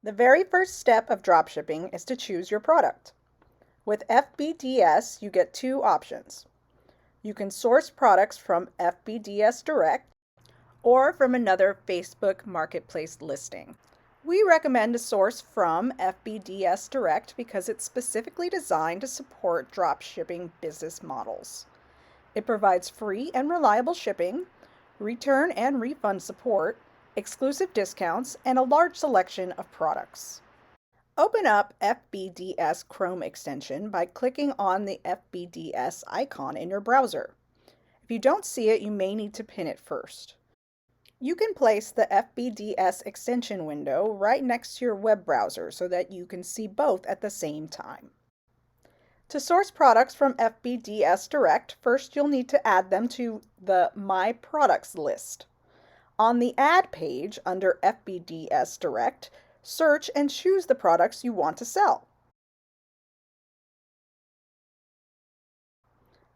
The very first step of dropshipping is to choose your product. With FBDS, you get two options. You can source products from FBDS Direct or from another Facebook Marketplace listing. We recommend to source from FBDS Direct because it's specifically designed to support dropshipping business models. It provides free and reliable shipping, return and refund support, exclusive discounts, and a large selection of products. Open up FBDS Chrome extension by clicking on the FBDS icon in your browser. If you don't see it, you may need to pin it first. You can place the FBDS extension window right next to your web browser so that you can see both at the same time. To source products from FBDS Direct, first you'll need to add them to the My Products list. On the Add page under FBDS Direct, search and choose the products you want to sell.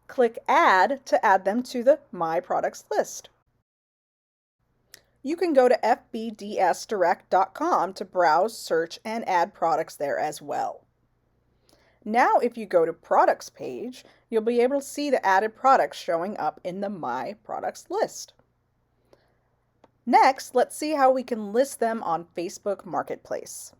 Click Add to add them to the My Products list. You can go to fbdsdirect.com to browse, search, and add products there as well. Now if you go to Products page, you'll be able to see the added products showing up in the My Products list. Next, let's see how we can list them on Facebook Marketplace.